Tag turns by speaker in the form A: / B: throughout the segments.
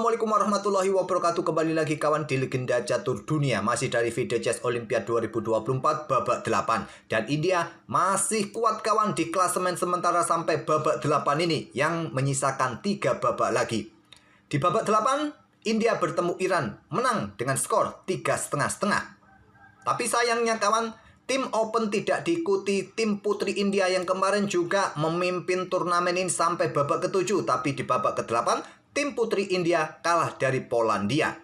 A: Assalamualaikum warahmatullahi wabarakatuh. Kembali lagi kawan di Legenda Catur Dunia. Masih dari video chess Olimpiade 2024 babak 8. Dan India masih kuat kawan di klasemen sementara sampai babak 8 ini, yang menyisakan 3 babak lagi. Di babak 8, India bertemu Iran, menang dengan skor 3,5-setengah. Tapi sayangnya kawan, tim Open tidak diikuti tim putri India yang kemarin juga memimpin turnamen ini sampai babak ke-7. Tapi di babak ke-8, tim putri India kalah dari Polandia.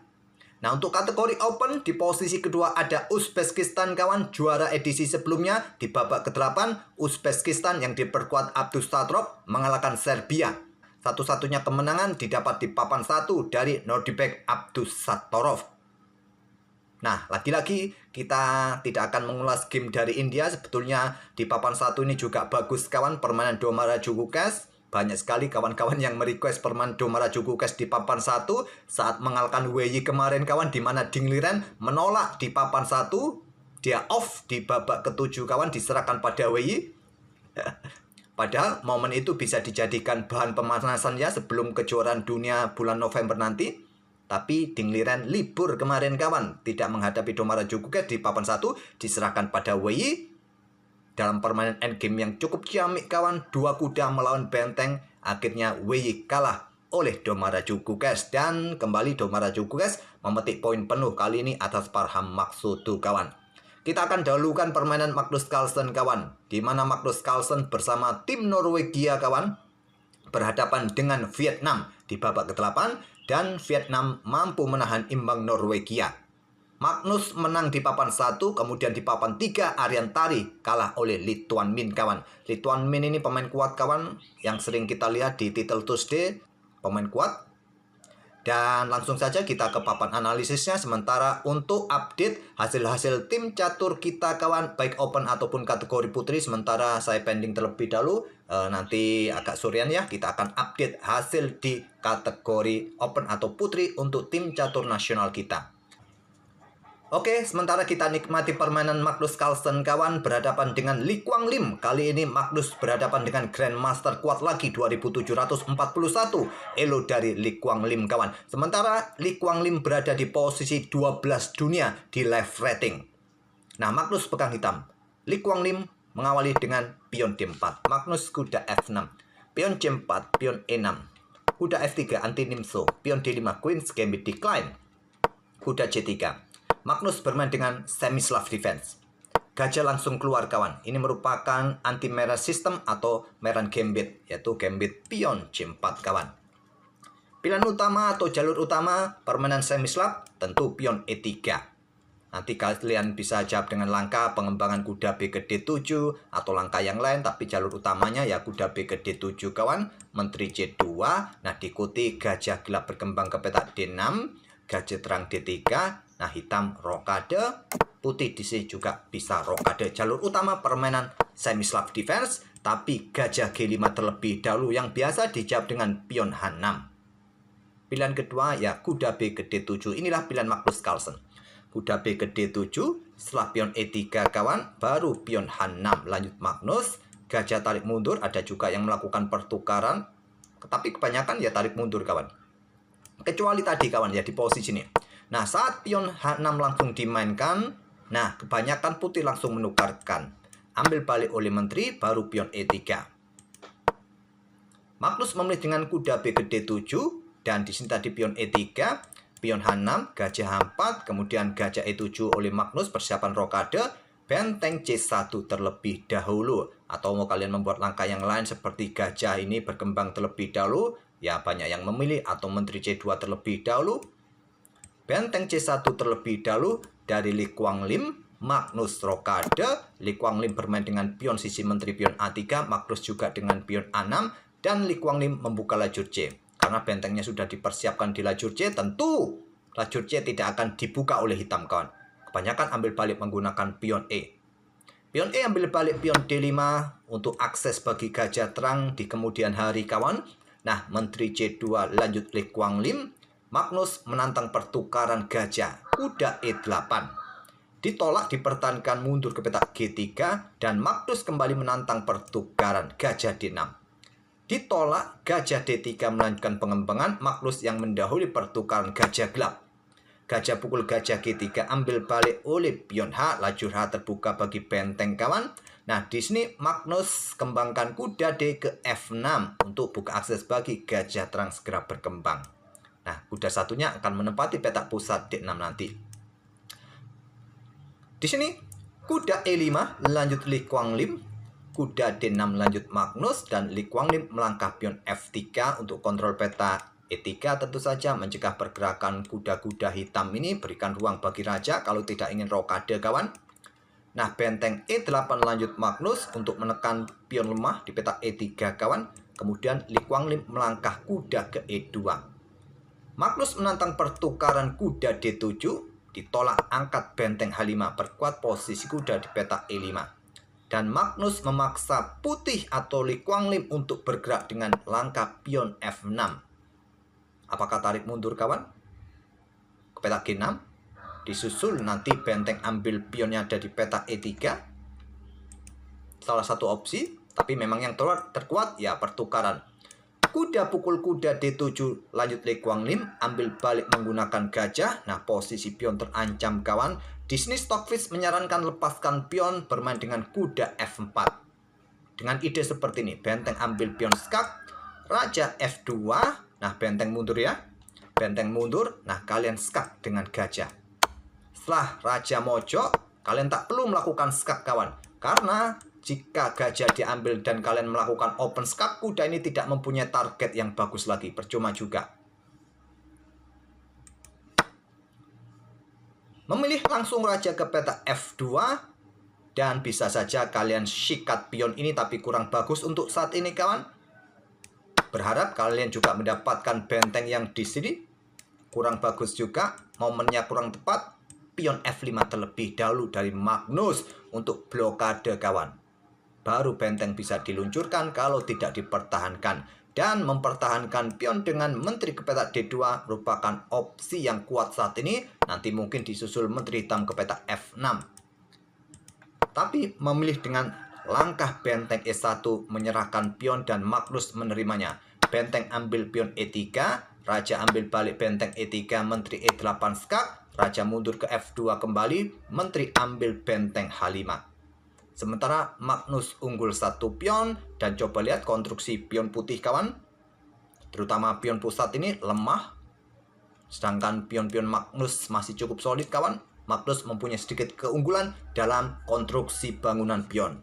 A: Nah, untuk kategori Open, di posisi kedua ada Uzbekistan kawan, juara edisi sebelumnya. Di babak ke-8, Uzbekistan yang diperkuat Abdusattorov mengalahkan Serbia. Satu-satunya kemenangan didapat di papan 1 dari Nordibek Abdusattorov. Nah, lagi-lagi kita tidak akan mengulas game dari India. Sebetulnya di papan 1 ini juga bagus kawan, permainan Domara Djokovic. Banyak sekali kawan-kawan yang merequest permainan Domara Djokovic di papan 1 saat mengalahkan Weyi kemarin kawan, di mana Ding Liren menolak di papan 1. Dia off di babak ke-7 kawan, diserahkan pada Weyi. Padahal momen itu bisa dijadikan bahan pemanasan ya sebelum kejuaraan dunia bulan November nanti. Tapi Ding Liren libur kemarin kawan, tidak menghadapi Domara Djokovic di papan 1, diserahkan pada Weyi. Dalam permainan endgame yang cukup ciamik kawan, 2 kuda melawan benteng, akhirnya Weyi kalah oleh Domara Djokovic. Dan kembali Domara Djokovic memetik poin penuh kali ini atas Farham Makhsudov kawan. Kita akan dahulukan permainan Magnus Carlsen kawan, di mana Magnus Carlsen bersama tim Norwegia kawan berhadapan dengan Vietnam di babak ke-8, dan Vietnam mampu menahan imbang Norwegia. Magnus menang di papan 1, kemudian di papan 3 Aryan Tari kalah oleh Lee Tuan Min kawan. Lee Tuan Min ini pemain kuat kawan, yang sering kita lihat di Title Tuesday, pemain kuat. Dan langsung saja kita ke papan analisisnya. Sementara untuk update hasil-hasil tim catur kita kawan, baik Open ataupun kategori putri, sementara saya pending terlebih dahulu. Nanti agak sorean ya, kita akan update hasil di kategori Open atau putri untuk tim catur nasional kita. Oke, sementara kita nikmati permainan Magnus Carlsen kawan berhadapan dengan Lee Kwang Lim. Kali ini Magnus berhadapan dengan Grandmaster kuat lagi 2741 elo dari Lee Kwang Lim kawan. Sementara Lee Kwang Lim berada di posisi 12 dunia di live rating. Nah, Magnus pegang hitam. Lee Kwang Lim mengawali dengan pion D4. Magnus kuda F6. Pion C4, pion E6. Kuda F3 anti Nimzo. Pion D5 Queen's Gambit decline. Kuda C3. Magnus bermain dengan semi-slav defense. Gajah langsung keluar kawan. Ini merupakan anti-merah system atau merah gambit, yaitu gambit pion C4 kawan. Pilihan utama atau jalur utama permainan semi-slav tentu pion E3. Nanti kalian bisa jawab dengan langkah pengembangan kuda B ke D7 atau langkah yang lain, tapi jalur utamanya ya kuda B ke D7 kawan, menteri C2. Nah, diikuti gajah gelap berkembang ke petak D6, gajah terang D3. Nah, hitam rokade, putih di sini juga bisa rokade. Jalur utama permainan semi-slav defense, tapi gajah G5 terlebih dahulu yang biasa dijawab dengan pion H6. Pilihan kedua ya kuda B ke D7. Inilah pilihan Magnus Carlsen. Kuda B ke D7, setelah pion E3 kawan, baru pion H6. Lanjut Magnus, gajah tarik mundur, ada juga yang melakukan pertukaran, tapi kebanyakan ya tarik mundur kawan. Kecuali tadi kawan ya di posisi ini. Nah, saat pion H6 langsung dimainkan, nah kebanyakan putih langsung menukarkan. Ambil balik oleh menteri, baru pion E3. Magnus memilih dengan kuda B ke D7, dan di sini tadi pion E3, pion H6, gajah H4, kemudian gajah E7 oleh Magnus, persiapan rokade, benteng C1 terlebih dahulu. Atau mau kalian membuat langkah yang lain seperti gajah ini berkembang terlebih dahulu, ya banyak yang memilih, atau menteri C2 terlebih dahulu. Benteng C1 terlebih dahulu dari Lee Kwang Lim. Magnus rokade. Lee Kwang Lim bermain dengan pion sisi menteri pion A3. Magnus juga dengan pion A6. Dan Lee Kwang Lim membuka lajur C. Karena bentengnya sudah dipersiapkan di lajur C, tentu lajur C tidak akan dibuka oleh hitam kawan. Kebanyakan ambil balik menggunakan pion E. Pion E ambil balik pion D5 untuk akses bagi gajah terang di kemudian hari kawan. Nah, menteri C2 lanjut Lee Kwang Lim. Magnus menantang pertukaran gajah, kuda E8. Ditolak, dipertahankan mundur ke petak G3, dan Magnus kembali menantang pertukaran gajah D6. Ditolak, gajah D3 melanjutkan pengembangan. Magnus yang mendahului pertukaran gajah gelap. Gajah pukul gajah G3 ambil balik oleh pion H. Lajur H terbuka bagi benteng kawan. Nah, di sini Magnus kembangkan kuda D ke F6 untuk buka akses bagi gajah terang segera berkembang. Nah, kuda satunya akan menempati petak pusat D6 nanti. Di sini kuda E5 lanjut Li Kuang Lim, kuda D6 lanjut Magnus, dan Li Kuang Lim melangkah pion F3 untuk kontrol peta E3 tentu saja mencegah pergerakan kuda-kuda hitam ini, berikan ruang bagi raja kalau tidak ingin rokade kawan. Nah, benteng E8 lanjut Magnus untuk menekan pion lemah di peta E3 kawan. Kemudian Li Kuang Lim melangkah kuda ke E2. Magnus menantang pertukaran kuda D7, ditolak angkat benteng H5, perkuat posisi kuda di peta E5. Dan Magnus memaksa putih atau Li Kuang Lim untuk bergerak dengan langkah pion F6. Apakah tarik mundur kawan? Ke peta G6. Disusul nanti benteng ambil pionnya ada di peta E3. Salah satu opsi, tapi memang yang terkuat ya pertukaran. Kuda pukul kuda D7 lanjut Li Kuang Lim, ambil balik menggunakan gajah. Nah, posisi pion terancam kawan. Di sini Stockfish menyarankan lepaskan pion, bermain dengan kuda F4. Dengan ide seperti ini, benteng ambil pion skak, raja F2. Nah, benteng mundur ya. Benteng mundur, nah kalian skak dengan gajah. Setelah raja mojok, kalian tak perlu melakukan skak kawan. Karena jika gajah diambil dan kalian melakukan open skak, kuda ini tidak mempunyai target yang bagus lagi. Percuma juga. Memilih langsung raja ke peta F2. Dan bisa saja kalian sikat pion ini, tapi kurang bagus untuk saat ini kawan. Berharap kalian juga mendapatkan benteng yang di sini. Kurang bagus juga. Momennya kurang tepat. Pion F5 terlebih dahulu dari Magnus untuk blokade kawan. Baru benteng bisa diluncurkan kalau tidak dipertahankan. Dan mempertahankan pion dengan menteri ke peta D2 merupakan opsi yang kuat saat ini. Nanti mungkin disusul menteri hitam ke peta F6. Tapi memilih dengan langkah benteng E1 menyerahkan pion dan Magnus menerimanya. Benteng ambil pion E3, raja ambil balik benteng E3, menteri E8 skak. Raja mundur ke F2 kembali, menteri ambil benteng H5. Sementara Magnus unggul satu pion, dan coba lihat konstruksi pion putih kawan. Terutama pion pusat ini lemah. Sedangkan pion-pion Magnus masih cukup solid kawan. Magnus mempunyai sedikit keunggulan dalam konstruksi bangunan pion.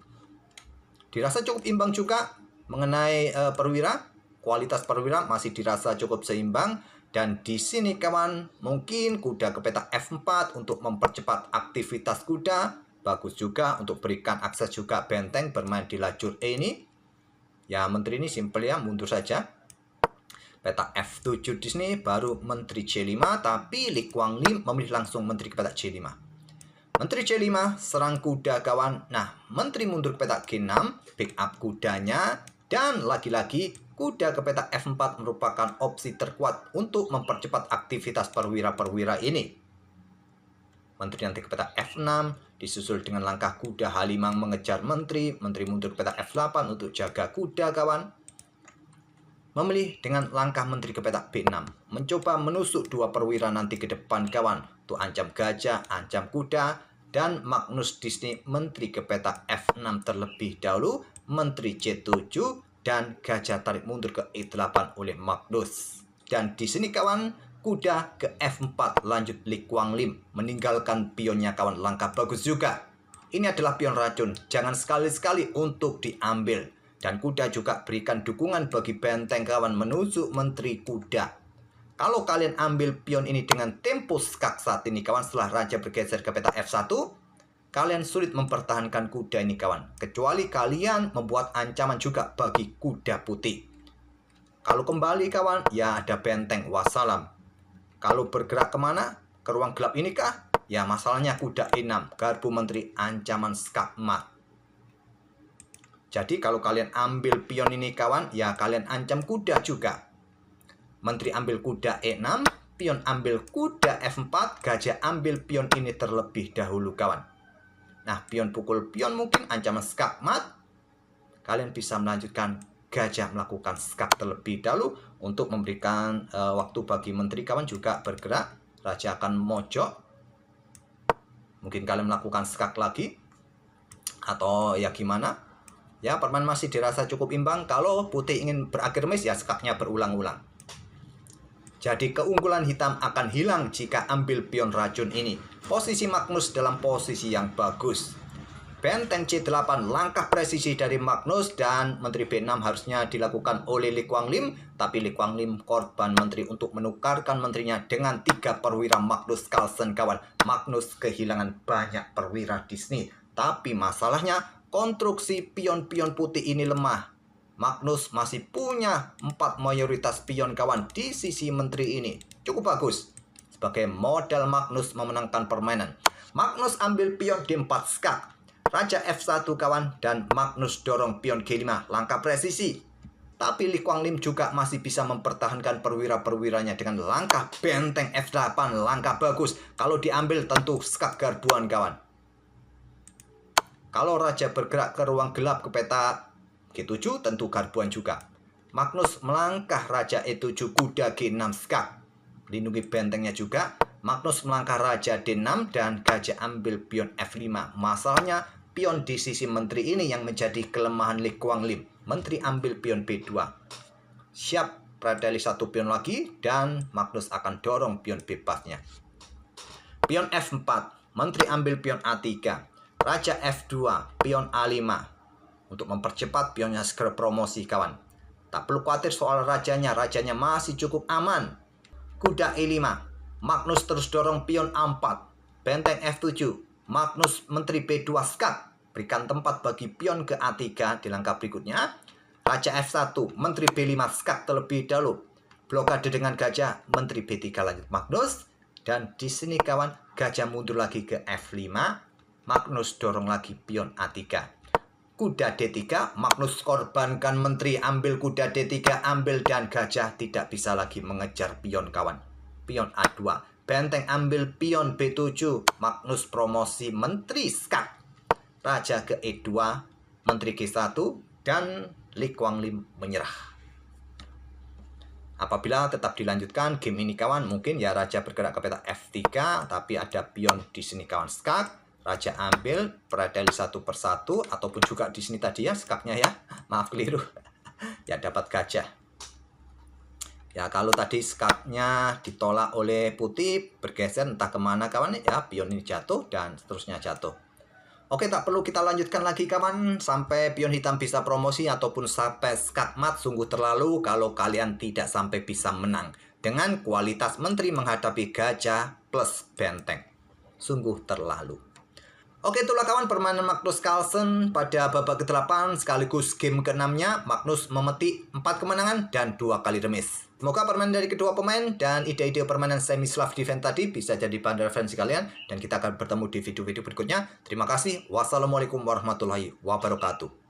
A: Dirasa cukup imbang juga mengenai perwira. Kualitas perwira masih dirasa cukup seimbang. Dan di sini kawan, mungkin kuda ke peta F4 untuk mempercepat aktivitas kuda. Bagus juga untuk berikan akses juga benteng bermain di lajur E ini. Ya, menteri ini simple ya, mundur saja. Peta F7 di sini baru menteri C5, tapi Li Kuang Lim memilih langsung menteri ke peta C5. Menteri C5 serang kuda kawan. Nah, menteri mundur ke peta G6, pick up kudanya. Dan lagi-lagi kuda ke peta F4 merupakan opsi terkuat untuk mempercepat aktivitas perwira-perwira ini. Menteri nanti ke peta F6, disusul dengan langkah kuda H5 mengejar menteri. Menteri mundur ke peta F8 untuk jaga kuda kawan. Memilih dengan langkah menteri ke peta B6, mencoba menusuk dua perwira nanti ke depan kawan. Untuk ancam gajah, ancam kuda. Dan Magnus Disney menteri ke peta F6 terlebih dahulu. Menteri C7 dan gajah tarik mundur ke E8 oleh Magnus. Dan di sini kawan, kuda ke F4 lanjut Li Kuang Lim. Meninggalkan pionnya kawan, langkah bagus juga. Ini adalah pion racun, jangan sekali-sekali untuk diambil. Dan kuda juga berikan dukungan bagi benteng kawan menusuk menteri kuda. Kalau kalian ambil pion ini dengan tempo skak saat ini kawan, setelah raja bergeser ke peta F1, kalian sulit mempertahankan kuda ini kawan. Kecuali kalian membuat ancaman juga bagi kuda putih. Kalau kembali kawan, ya ada benteng wassalam. Kalau bergerak kemana? Ke ruang gelap ini kah? Ya masalahnya kuda E6, garpu menteri ancaman skak mat. Jadi kalau kalian ambil pion ini kawan, ya kalian ancam kuda juga. Menteri ambil kuda E6, pion ambil kuda F4, gajah ambil pion ini terlebih dahulu kawan. Nah, pion pukul pion mungkin ancaman skak mat. Kalian bisa melanjutkan Gajah melakukan skak terlebih dahulu untuk memberikan waktu bagi menteri kawan juga bergerak. Raja akan mojok. Mungkin kalian melakukan skak lagi. Atau ya gimana? Ya, permainan masih dirasa cukup imbang. Kalau putih ingin beragramis, ya skaknya berulang-ulang. Jadi keunggulan hitam akan hilang jika ambil pion racun ini. Posisi Magnus dalam posisi yang bagus. Benteng C8, langkah presisi dari Magnus, dan Menteri B6 harusnya dilakukan oleh Lee Kwang Lim, tapi Lee Kwang Lim korban menteri untuk menukarkan menterinya dengan 3 perwira Magnus Carlsen kawan. Magnus kehilangan banyak perwira di sini, tapi masalahnya konstruksi pion-pion putih ini lemah. Magnus masih punya 4 mayoritas pion kawan di sisi menteri ini. Cukup bagus. Sebagai modal Magnus memenangkan permainan. Magnus ambil pion D4 skak. Raja F1 kawan, dan Magnus dorong pion G5, langkah presisi. Tapi Lee Kwang Lim juga masih bisa mempertahankan perwira-perwiranya dengan langkah benteng F8, langkah bagus. Kalau diambil tentu skak garbuan kawan. Kalau Raja bergerak ke ruang gelap ke peta G7, tentu garbuan juga. Magnus melangkah Raja E7, kuda G6 skak. Lindungi bentengnya juga. Magnus melangkah Raja D6 dan gajah ambil pion F5. Masalahnya pion di sisi menteri ini yang menjadi kelemahan Lee Kwang Lim. Menteri ambil pion B2. Siap, predali 1 pion lagi dan Magnus akan dorong pion bebasnya. Pion F4, menteri ambil pion A3. Raja F2, pion A5. Untuk mempercepat pionnya segera promosi kawan. Tak perlu khawatir soal rajanya masih cukup aman. Kuda E5, Magnus terus dorong pion A4. Benteng F7, Magnus menteri B2 skak. Berikan tempat bagi pion ke A3 di langkah berikutnya. Raja F1, menteri B5 skak terlebih dahulu. Blokade dengan gajah, menteri B3 lanjut Magnus. Dan di sini kawan, gajah mundur lagi ke F5. Magnus dorong lagi pion A3. Kuda D3, Magnus korbankan menteri, ambil kuda D3, ambil, dan gajah tidak bisa lagi mengejar pion kawan. Pion A2, benteng ambil pion B7, Magnus promosi menteri skak. Raja ke E2, menteri G1, dan Lee Kwang Lim menyerah. Apabila tetap dilanjutkan game ini kawan, mungkin ya Raja bergerak ke peta F3, tapi ada pion di sini kawan skak. Raja ambil, predali 1 persatu, ataupun juga di sini tadi ya skaknya ya. Maaf keliru. Ya dapat gajah. Ya kalau tadi skaknya ditolak oleh putih, bergeser entah kemana kawan ya, pion ini jatuh dan seterusnya jatuh. Oke, tak perlu kita lanjutkan lagi kawan, sampai pion hitam bisa promosi ataupun sampai skak mat. Sungguh terlalu kalau kalian tidak sampai bisa menang dengan kualitas menteri menghadapi gajah plus benteng. Sungguh terlalu. Oke, itulah kawan permainan Magnus Carlsen pada babak ke-8 sekaligus game ke-6-nya. Magnus memetik 4 kemenangan dan 2 kali remis. Semoga permainan dari kedua pemain dan ide-ide permainan semi-slav defense tadi bisa jadi bahan referensi kalian. Dan kita akan bertemu di video-video berikutnya. Terima kasih. Wassalamualaikum warahmatullahi wabarakatuh.